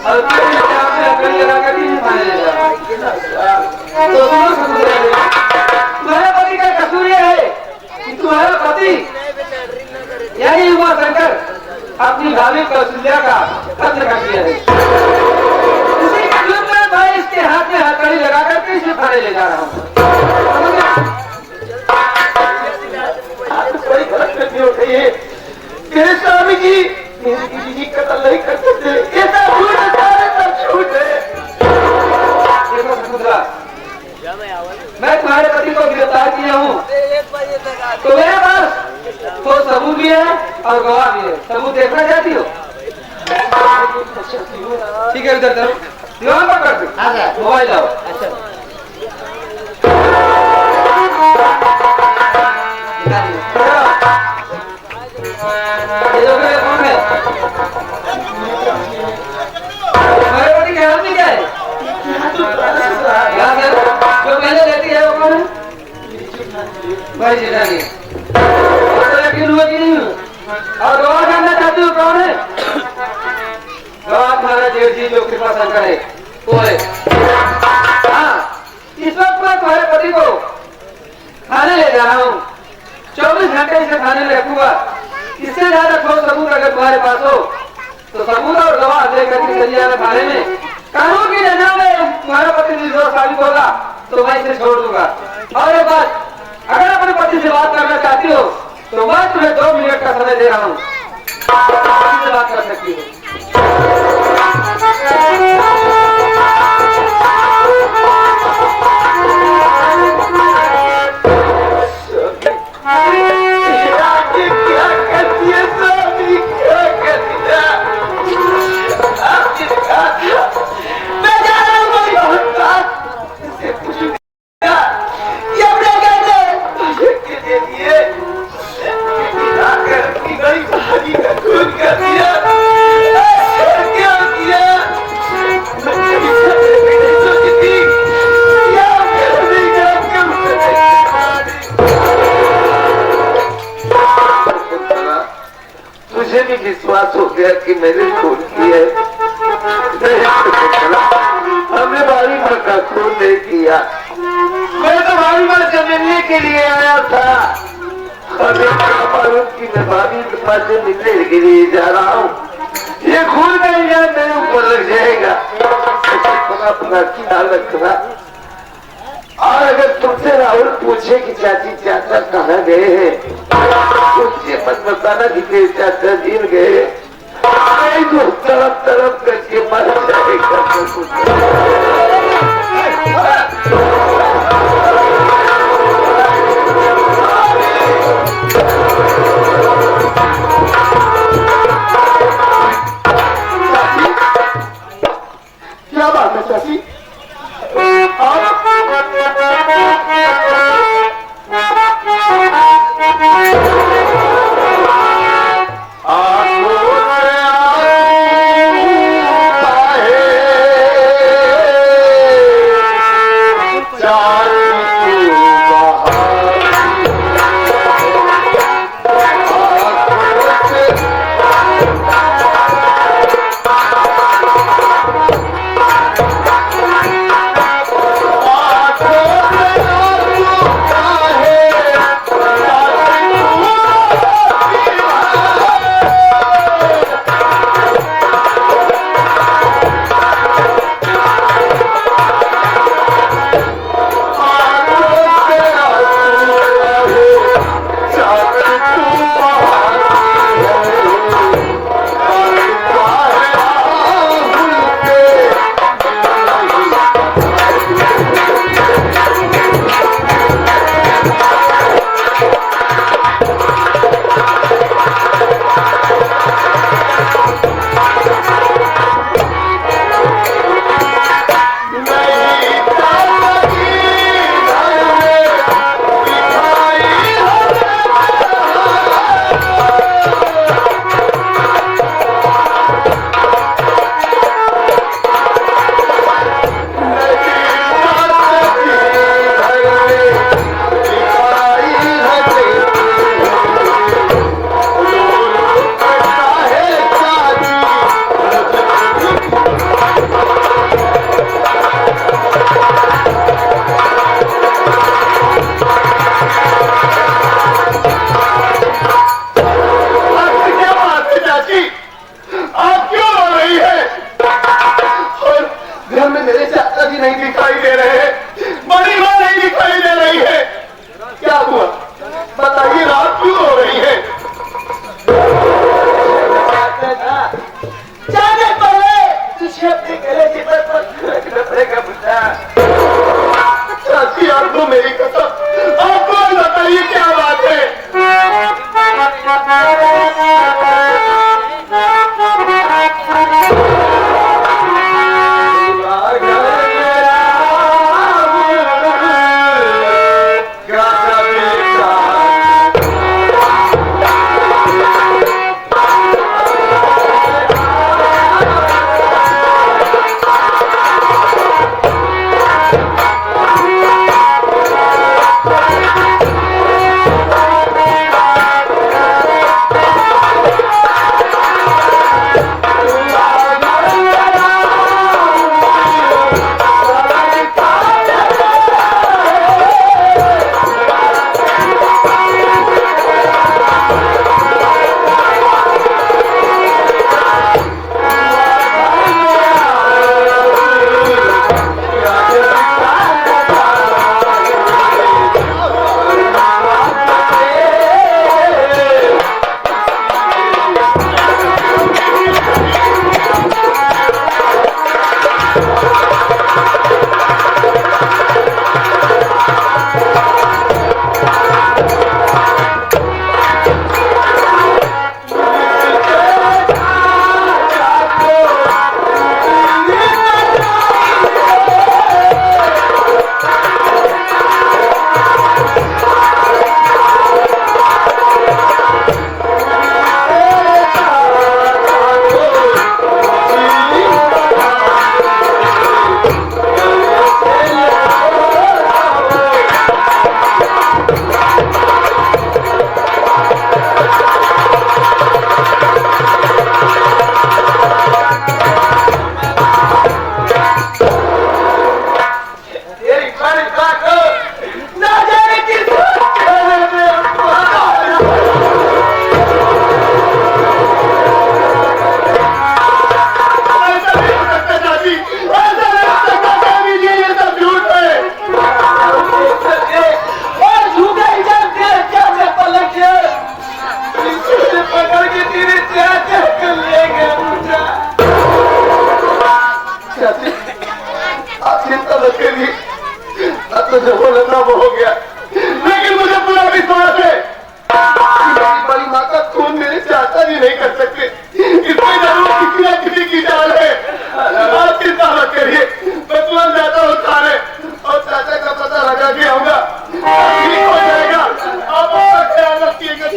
और लकड़ी लगा कर थाने ले जा रहा हूं। तो तुम्हारे पति का कसूर यह है कि तुम्हारा पति यानी उमा शंकर अपनी भाभी कौशल्या का कत्ल कर दिया है। इसी कत्ल में मैं इसके हाथ में हथकड़ी लगा करके इसे थाने ले जा रहा हूँ। कोई गलत नहीं हो गई है। मेरे स्वामी जी मेरी बीवी जी कत्ल नहीं कर सकते। ये सब झूठ है, सारे सब झूठ है। देखो समुद्रा, मैं तुम्हारे पति को गिरफ्तार किया हूँ तो मेरे पास तो सबूत भी है और गवाह भी है। सबूत देखना चाहती हो? ठीक है, उधर चलो, दीवान पर कर दो, मोबाइल लाओ। ये कौन है? हमारे पति के हाथ में क्या है? जो पहले देती है वो कौन है? भाई जेठानी। यकीन हुआ कि नहीं हुआ? और गवाह जानना चाहते हो कौन है? गवाह तुम्हारा जेठ जी जो कृपा शंकर है वो है। हाँ, इस वक्त मैं तुम्हारे पति को थाने ले जा रहा हूँ। 24 घंटे इसे थाने में रखूंगा। इससे ज्यादा ठोस सबूत अगर तुम्हारे पास हो तो सबूत और गवाह लेकर के चलिए आना थाने में। कानून की नजर में तुम्हारा पति निर्दोष साबित होगा तो मैं इसे छोड़ दूंगा। और एक बात, अगर अपने पति से बात करना चाहती हो तो मैं तुम्हें 2 मिनट का समय दे रहा हूँ, पति से बात कर सकती हो। विश्वास हो गया कि मैंने खून की है। हमने भारी माँ का खून नहीं किया। मैं तो भारी माँ से मिलने के लिए आया था। मालूम कि मैं भाभी के पास से मिलने के लिए जा रहा हूँ। ये खून का इल्जाम मेरे ऊपर लग जाएगा। अपना ख्याल रखना। और अगर तुमसे राहुल पूछे कि चाची चाचा कहाँ गए हैं, उससे मत बताना कि मेरे चाचा जीत गए। तो तड़प तड़प करके मर जाएगा। क्या बात है चाची? घर में मेरे चाचा जी नहीं दिखाई दे रहे हैं, बड़ी माँ नहीं दिखाई दे रही है। क्या हुआ बताइए, रात क्यों हो रही है? जाने पड़े तुझे अपने गले की पर रखना पड़ेगा बुढ़ा। चाची आपको मेरी कसम, आपको बताइए क्या बात है? तो जो हो लेना वो हो गया, लेकिन मुझे पूरा विश्वास है कि मेरी बड़ी माँ का खून मेरे चाचा जी नहीं कर सकते। इसमें जरूर किसी न किसी की जान है। आप चिंता मत करिए, मैं तुरंत जाता हूँ थाने और चाचा का पता लगा के आऊंगा। ठीक हो जाएगा, आप अपना ख्याल रखिएगा।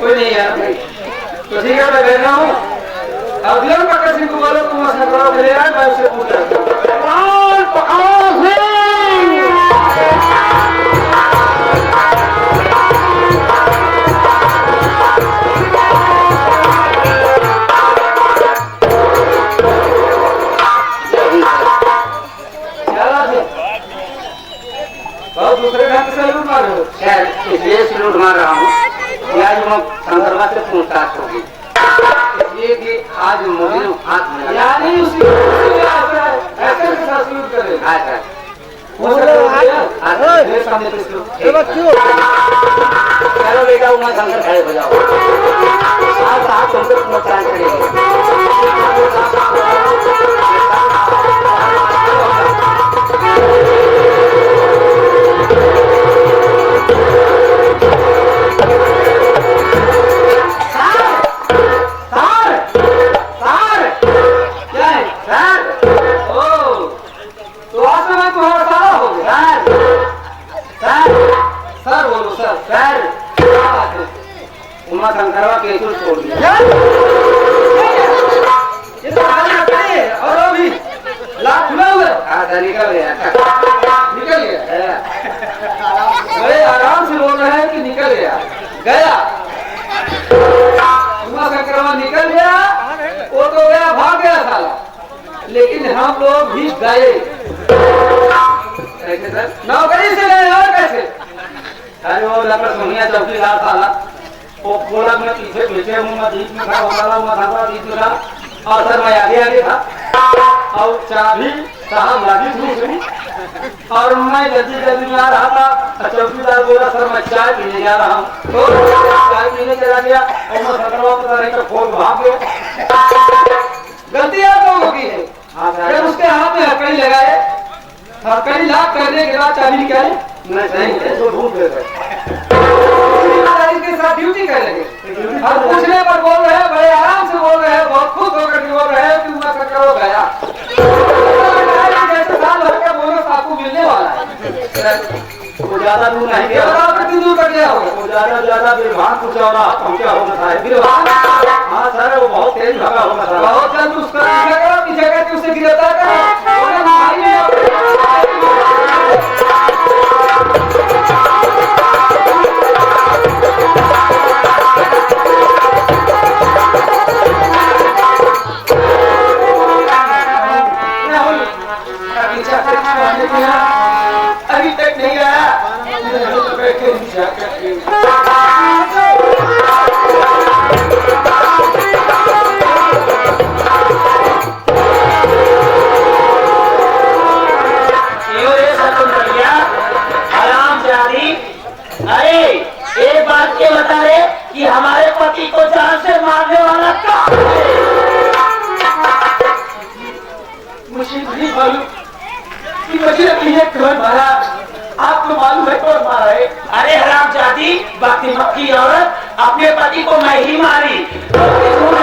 कोई नहीं यार, तो ठीक है मैं दे रहा हूँ। अब पकड़ सिंह को बोलो तुम करो मेरे यार, मैं उससे पूछ रहा हूँ। किसे लूट मार रहे हो? खैर इसलिए सलूट मार रहा हूँ कि आज मैं शंकरवा से पूछताछ होगी, इसलिए कि आज मुझे हाथ मिला। यानी उसी ऐसे के साथ सलूट करे। अच्छा मेरे सामने पे सलूट। चलो बेटा उमा शंकर खड़े हो जाओ, आज साहब तुमको नुकसान करेंगे। सर बोलो सर। उमा शंकरवा केसुर छोड़ दिया। ये तो और अभी लाख खुला हुआ है। निकल गया निकल गया। बड़े आराम से बोल रहे हैं कि निकल गया। गया उमा शंकरवा निकल गया, वो तो गया भाग गया साला, लेकिन हम लोग भी गए। कैसे सर? नौकरी से गए और कैसे? अरे वो लड़का सोनिया चौकीदार साला वो कोड़ा में पीछे पीछे मुंह में बीच में खड़ा होता था, बीच में था और सर मैं आगे था और चाबी साहब लगी थी उसमें, और मैं जल्दी जल्दी में आ रहा था। चौकीदार बोला सर मैं चाय पीने जा रहा हूँ, तो चाय पीने चला गया और मैं सदरवा पता नहीं तो फोन भाग गया। गलती आप लोगों की है। जब उसके हाथ में हथकड़ी लगाए, हथकड़ी लाख करने के बाद चाबी निकाले, नहीं तो ढूंढ देते के साथ ड्यूटी करेंगे। हम पूछने पर बोल रहे हैं, बड़े आराम से बोल रहे हैं, बहुत खुश होकर के बोल रहे हैं कि उमा शंकर गया। जैसे साल भर का बोनस आपको मिलने वाला है। वो ज्यादा दूर नहीं गया, कितनी दूर कर गया होगा? वो ज्यादा बिरभान कुछ और पहुंचा होगा गिरफ्तार हाँ सर वो बहुत तेज भगा होगा सर। बहुत जल्द उसका पीछा करो, पीछे करके उसे गिरफ्तार करो। अभी तक नहीं आया। आराम से आदि। अरे एक बात ये बता रहे कि हमारे पति को जान से मारने वाला कौन है? मुझे नहीं मालूम कि मुझे अपनी कौन मारा। आपको मालूम है कौन मारा है? अरे हराम जाती बाकी मक्खी औरत, अपने पति को मैं ही मारी।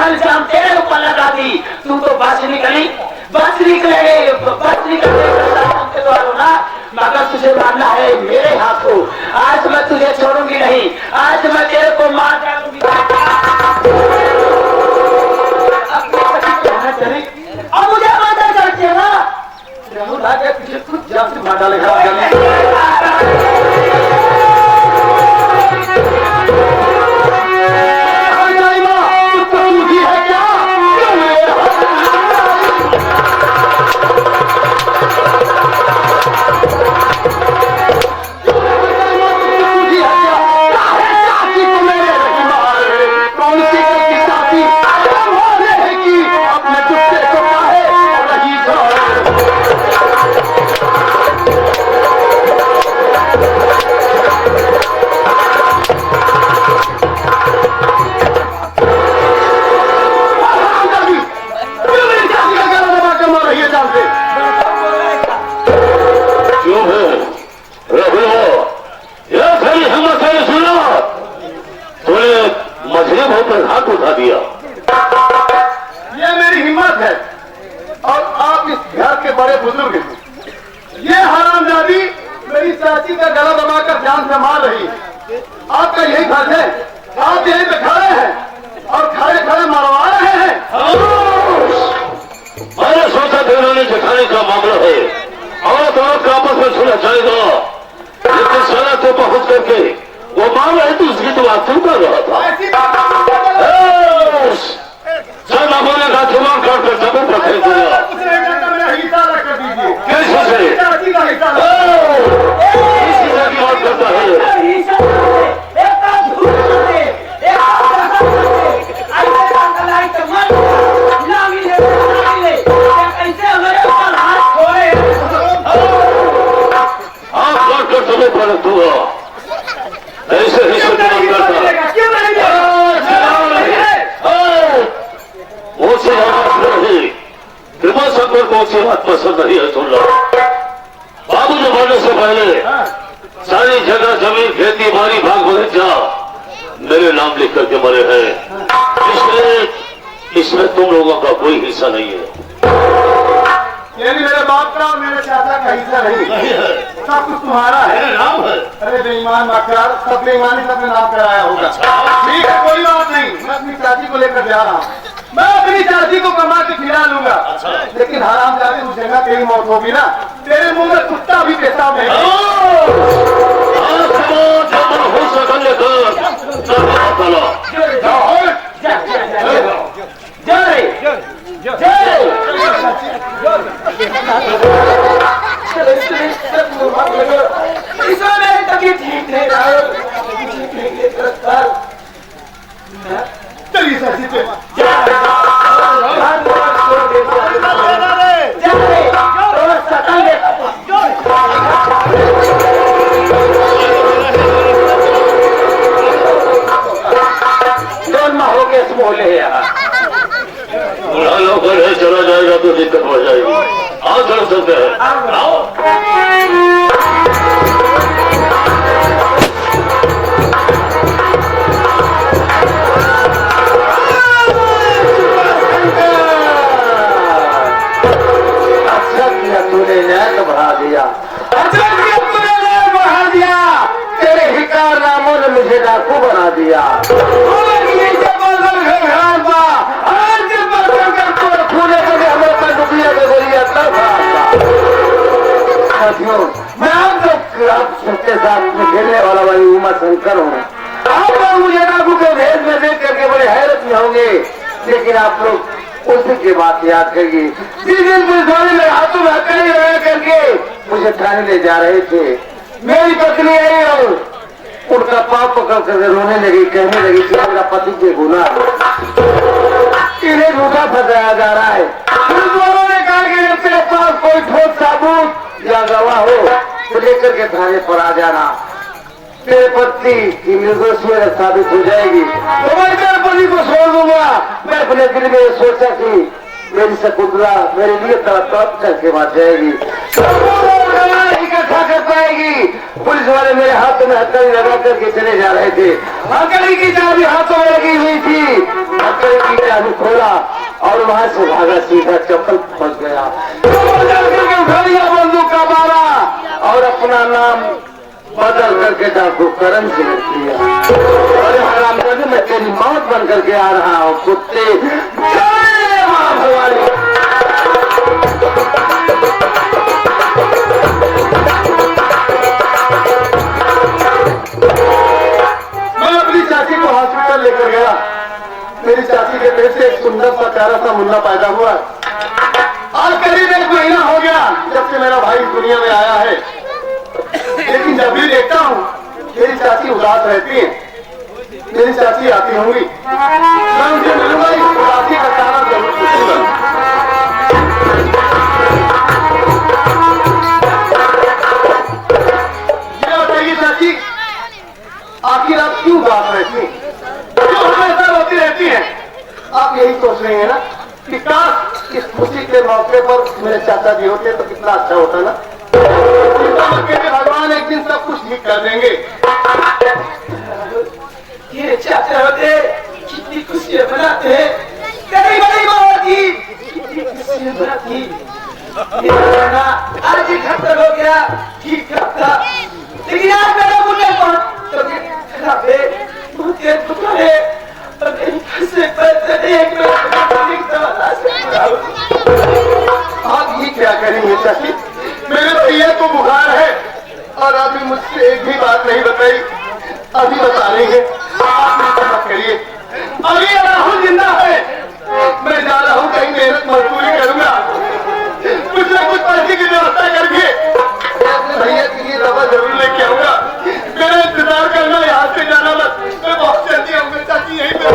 इल्जाम तेरे ऊपर लगा दी, तू तो बच निकले ना, मगर तुझे मारना है मेरे हाथ को। आज मैं तुझे छोड़ूंगी नहीं, आज मैं तेरे को मार डालूंगी। अब मुझे माता करते ना पीछे कुछ जान से मार डालेगा। चाची का गला दबाकर जान से मार रही है। आपका यही फर्ज है, आप यहीं पे खड़े हैं और खड़े खड़े मरवा रहे हैं। मैंने सोचा था इन्होंने जठानी का मामला है और दोनों का आपस में सुलझ जाएगा, लेकिन सारा तो पहुंच करके वो मामला है तो उसकी तो बात सुन कर रहा था। सब बाबू ने कहा जुबान काट कर जमीन पर फेंक दिया। कैसे से ऐसे ही सत्यान करता। क्यों नहीं ऊंची आवाज नहीं, कृपा शंकर को ऊंची बात पसंद नहीं है। सुन लो, बाबू जो मरने से पहले सारी जगह जमीन खेती बाड़ी बाग बगीचा मेरे नाम लिख करके मरे हैं, इसलिए इसमें तुम लोगों का कोई हिस्सा नहीं है। ये भी मेरे बाप का और मेरे चाचा का हिस्सा नहीं, सब कुछ तुम्हारा है। मेरा नाम है। अरे बेईमान मक्कार, सब बेईमानी सबने नाम कराया होगा। ठीक है, कोई बात नहीं, मैं अपनी चाची को लेकर जा रहा हूँ। मैं अपनी चाची को कमा के खिला लूंगा। लेकिन हराम जाते उस जगह तेरी मौत होगी ना, तेरे मुंह में कुत्ता भी पेशाब नहीं। हो सकल तेरी चाची पे बोले यहाँ बुरा नौकर है, चला जाएगा तो दिक्कत हो जाएगी। आओ चल सकते हैं। आओ अच्छा किया तूने न्याय तो बढ़ा दिया। अच्छा किया तूने न्याय बढ़ा दिया। तेरे हिकार नामों ने मुझे डाकू बना दिया। मैं आप सबके साथ में खेलने वाला वाली उमा शंकर हूँ। आप लोग मुझे डाकू के भेद में देख करके बड़े हैरत में होंगे, लेकिन आप लोग उसी की बात याद करिए। जिस दिन पुलिस वाले मेरे हाथों में हथकड़ी लगा करके मुझे थाने ले जा रहे थे, मेरी पत्नी आई और उनका पाप पकड़ कर रोने लगी, कहने लगी कि मेरा पति के गुनाह इन्हें झूठा फंसाया जा रहा है। पुलिस वालों ने कहा कि जब तेरे पास कोई ठोस सबूत या गवाह हो तो लेकर के थाने पर आ जाना, तेरे पति की निर्दोष साबित हो जाएगी तो मैं तेरे पति को छोड़ दूंगा। मैं अपने दिल में सोचा कि मेरी शकुंतला मेरे लिए तड़प करके मर जाएगी, इकट्ठा कर पाएगी। पुलिस वाले मेरे हाथों में हथकड़ी लगा करके चले जा रहे थे। हथकड़ी की चाबी हाथों में लगी हुई थी। हथकड़ी की चाबी खोला और वहां से भागा, सीधा चप्पल फंस गया। उठा लिया बंदूक का मारा और अपना नाम बदल करके डाकू करण से लिख दिया। अरे हरामजादे, मैं तेरी मौत बन करके आ रहा हूँ कुत्ते। मैं अपनी चाची को हॉस्पिटल लेकर गया। मेरी चाची के पेट से एक सुंदर सा प्यारा सा मुन्ना पैदा हुआ। आज करीब 1 महीना हो गया जब से मेरा भाई इस दुनिया में आया है, लेकिन जब भी देखता हूँ मेरी चाची उदास रहती है। मेरी चाची आती होंगी, मैं उनसे मिलूंगा, इस उदासी का कारण जरूर पूछूंगा। ये बताइए चाची, आखिर आप क्यों उदास रहती हैं, क्यों हमेशा रोती रहती हैं? आप यही सोच रही हैं ना कि काश इस खुशी के मौके पर मेरे चाचा जी होते तो कितना अच्छा होता ना। भगवान एक दिन सब कुछ ठीक कर देंगे। ये चाचा होते कितनी खुशियां मनाते हैं, तेरी बड़ी माँ होती कितनी खुशियां मनाती। आज ही खत्म हो गया, ठीक ठाक था, लेकिन आज मेरा मुन्ने पर तबीयत खराब है, मुझे दुखा है, और मेरी पैसे एक आप ये क्या करेंगे चाची? मेरे भैया को बुखार है और अभी मुझसे एक भी बात नहीं बताई। अभी बता रही है, आप मत करिए। अभी राहुल जिंदा है, मैं जा रहा हूँ कहीं मेहनत मजदूरी करूंगा, कुछ न कुछ पैसे की व्यवस्था करके अपने भैया के लिए दवा जरूर लेके आऊंगा। मेरा इंतजार करना, यहाँ से जाना मत, मैं बहुत जल्दी आऊंगा चाची, यहीं पे।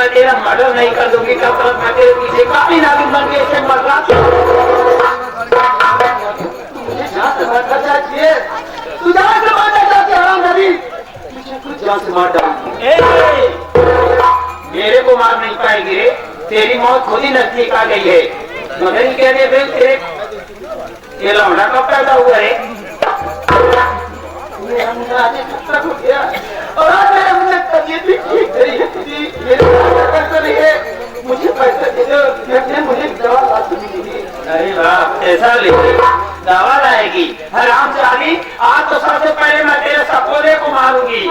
मैं तेरा मर्डर नहीं कर दूंगी, तब तक मैं तेरे पीछे काफी नागिन बन के ऐसे मर रहा था। मुझे जान से मारना चाहिए, तू जान से मारना चाहती हराम नबी, मुझे कुछ जान से मार डाल। मेरे को मार नहीं पाएगी रे, तेरी मौत खुद ही नजदीक आ गई है। मगर ही कहने पे तेरे ये लौंडा कब पैदा हुआ है? मेरा मुन्ना आज खतरा हो गया और आज मेरे मुन्ने तबीयत भी ठीक नहीं है। मेरे पैसा नहीं है, मुझे पैसा दे दो, मुझे दवा ला दीजिए। अरे बाप, ऐसा ले दवा लाएगी? हराम जानी, आज तो सबसे पहले मैं तेरे सपोरे को मारूंगी,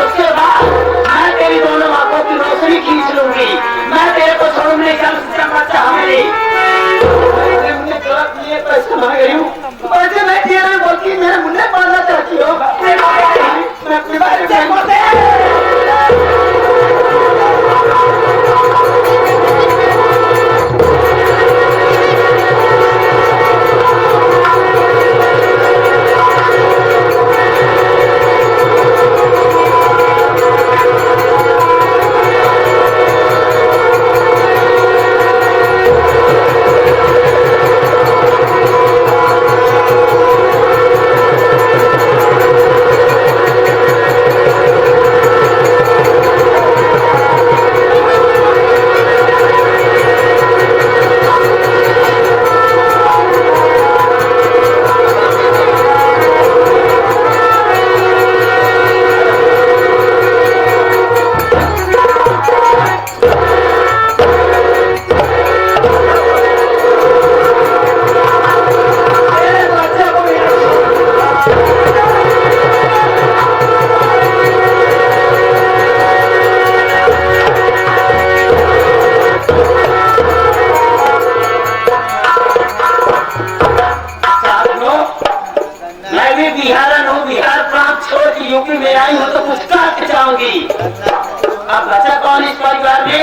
उसके बाद मैं तेरी दोनों आंखों की रोशनी खींच लूंगी। मैं तेरे को छोड़ने का चाहूंगी। मुन्ने गलत लिए पैसे मांग रही हूँ, पैसे नहीं दिए रहे बोलती मेरे मुन्ने मारना चाहती हो। मैं अपने बारे में यूपी में आई हूँ तो कुछ काट चाहूंगी। अब बचा कौन इस परिवार में?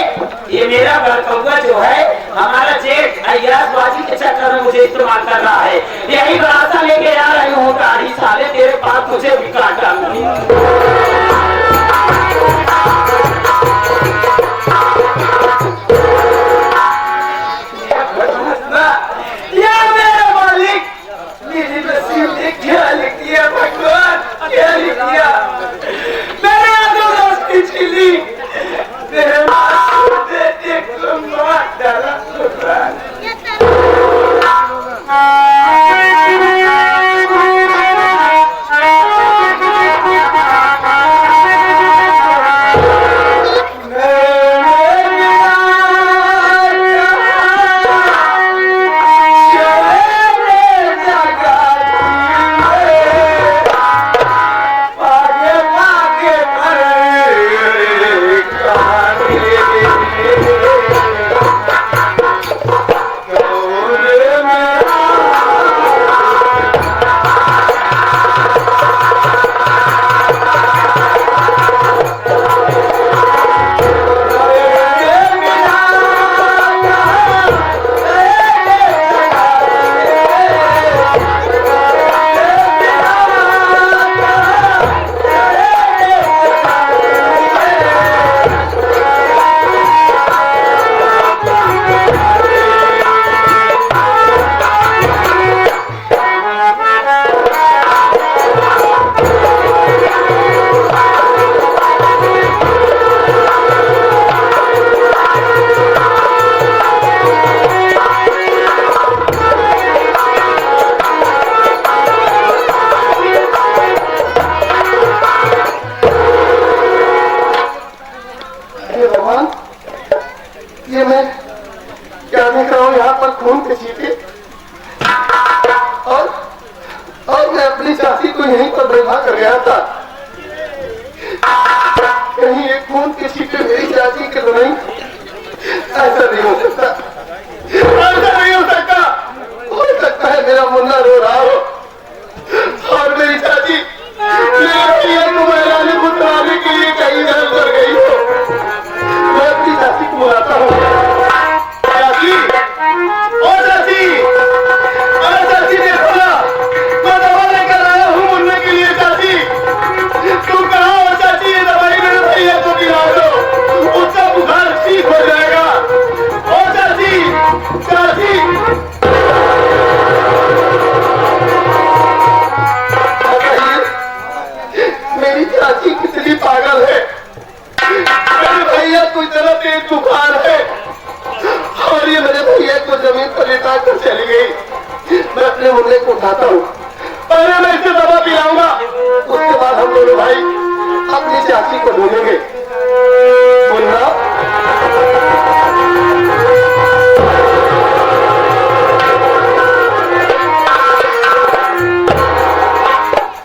ये मेरा बड़कौआ जो है, हमारा जेठ अय्याजबाजी के चक्कर में मुझे इस्तेमाल कर रहा है। यही बरासा लेके आ रही हूँ, गाड़ी साले तेरे पास तुझे भी काट डालूंगी। ये मैं क्या देख रहा हूँ यहाँ पर खून के छींटे और मैं अपनी चाची को यहीं पर बैठा कर गया था। कहीं ये खून के छींटे मेरी चाची के तो नहीं? ऐसा नहीं हो सकता, ऐसा नहीं हो सकता है मेरा मुन्ना रो रहा हो और मेरी चाची महिलाने को कराने के लिए कहीं घर पर गई हो। मैं अपनी चाची को बुलाता हूँ। चाची, ओ चाची, अरे चाची देखो ना, मैं दवा लेकर आया हूँ मुन्ने के लिए। चाची तुम कहाँ हो? चाची ये दवाई मेरे भैया को पिला दो, उसका बुखार मेरी चाची कितनी पागल है। मेरे भैया को इतना तेज बुखार है और ये मेरे भैया को जमीन पर लेटा कर चली गई। मैं अपने मुन्ने को उठाता हूँ, पहले मैं इसे दवा पिलाऊंगा, उसके बाद हम दोनों भाई अपनी चाची को ढूंढेंगे। मुन्ना,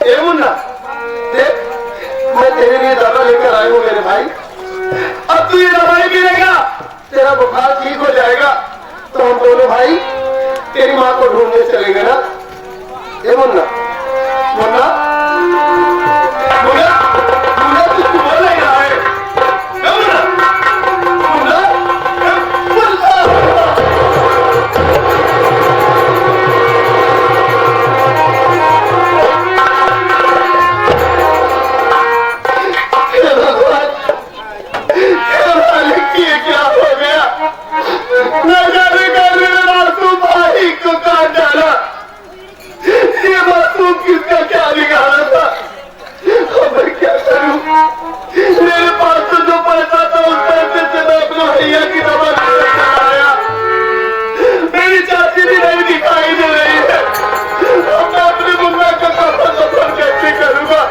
ए मुन्ना, देख मैं तेरे लिए दवा लेकर आया हूँ मेरे भाई। अब तू ये दवाई पीलेगा, तेरा बुखार ठीक हो जाएगा तो हम दोनों भाई तेरी माँ को ढूंढने चलेंगे ना। ए मुन्ना, मुन्ना, मुन्ना, मुन्ना तू बोल नहीं रहा है। ए मुन्ना, मुन्ना, मुन्ना। हे भगवान, हे मालिक, ये क्या हो गया? न जाने कल मेरे मासूम भाई को काट डाला। ये मासूम किसका क्या निकाला था? अब मैं क्या करूं? मेरे पास तो जो पैसा था उस पैसे से मैं अपने भैया की दवा कराया। मेरी चाची भी नहीं दिखाई दे रही है। अब मैं अपने मुन्ना का सफर कैसे करूंगा?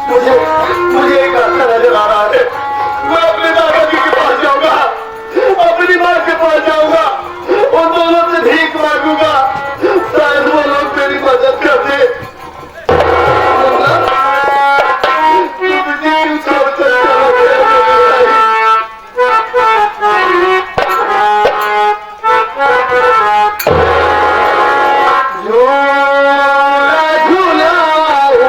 मुझे एक रास्ता नजर आ रहा है। मैं अपने दादाजी के पास जाऊंगा, अपनी माँ के पास जाऊंगा, उन दोनों से भीख मांगूंगा, शायद वो लोग मेरी मदद कर दे। मुझे क्यों छोड़ कर चला गया मेरे भाई? झूला झूलाऊं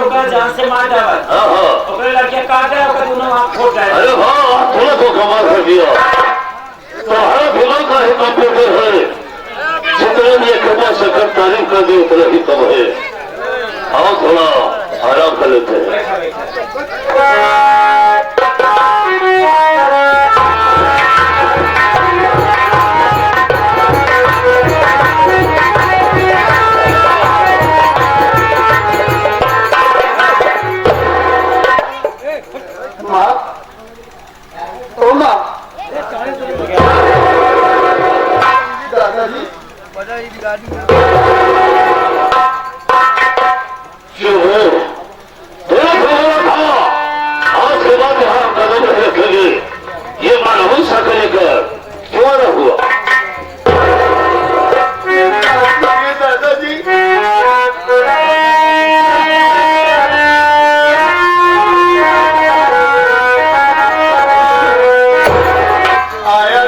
मैं जान से मार डाल। ओकरे लड़के काट रहे ओकर दोनों आंख फोड़ गए। अरे हाँ, थोड़ा तो कमाल कर दिया। तुम्हारा फिल्म का ही कंप्यूटर है, जितने भी कमा सकर तारीफ कर दी उतना ही कम है। आओ थोड़ा आराम कर लेते हैं। आया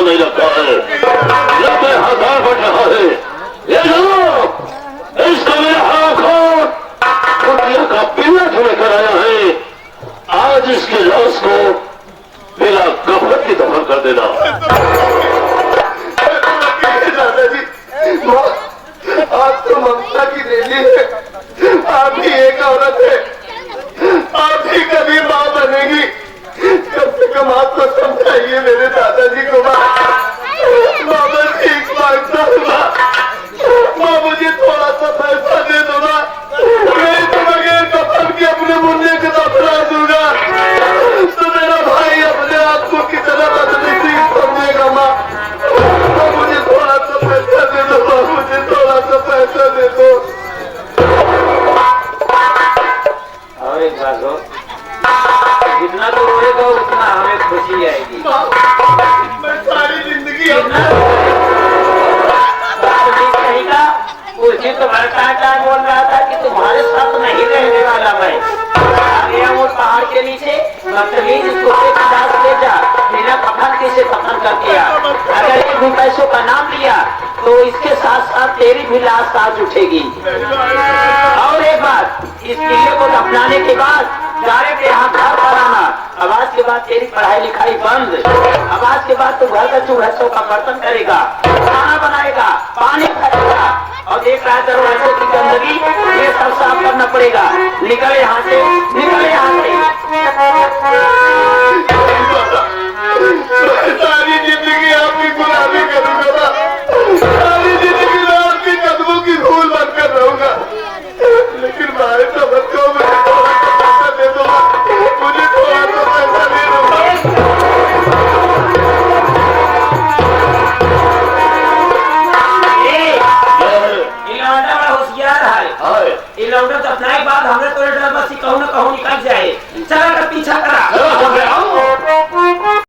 को नहीं रखा है। जब मैं हजार बढ़ रहा है, ये लो इसको मेरे आंखों कुटिया का पिल्ला जो लेकर आया है, आज इसकी लाश को बिना कफन की दफन कर देना। दादाजी, आप तो ममता की देवी है, आप भी एक औरत है, आप भी कभी माँ बनेगी, कम से कम आप तो समझाइए मेरे दादाजी को। माँ मैं ठीक मांगता हूँ, माँ मुझे थोड़ा सा पैसा दे दो माँ, मैं तो बगैर कफन के अपने मुन्ने को दफना दूंगा, तो मेरा भाई अपने आप को कितना बदनसीब समझेगा। माँ मुझे थोड़ा सा पैसा दे दो, माँ मुझे थोड़ा सा पैसा दे दो। और एक बात हो, जितना तो रोएगा उतना हमें खुशी आएगी। मैं सारी जिंदगी कहेगा उसी तो भ्रष्टाचार बोल रहा था कि तुम्हारे साथ नहीं रहने वाला मैं। आ गया वो पहाड़ के नीचे, बदतमीज कुत्ते का दास ले जा, बिना कफन के से कफन कर दिया। अगर एक भी पैसों का नाम लिया तो इसके साथ साथ तेरी भी लाश साथ उठेगी। और एक बात, इस किले को दफनाने के बाद डायरेक्ट यहाँ घर पर आना। अब आज के बाद तेरी पढ़ाई लिखाई बंद। अब आज के बाद तू घर का चूल्हा का बर्तन करेगा, खाना बनाएगा, पानी भरेगा, और देख रहा है दरवाजे की गंदगी, ये सब साफ करना पड़ेगा। निकल यहाँ से, निकल यहाँ से।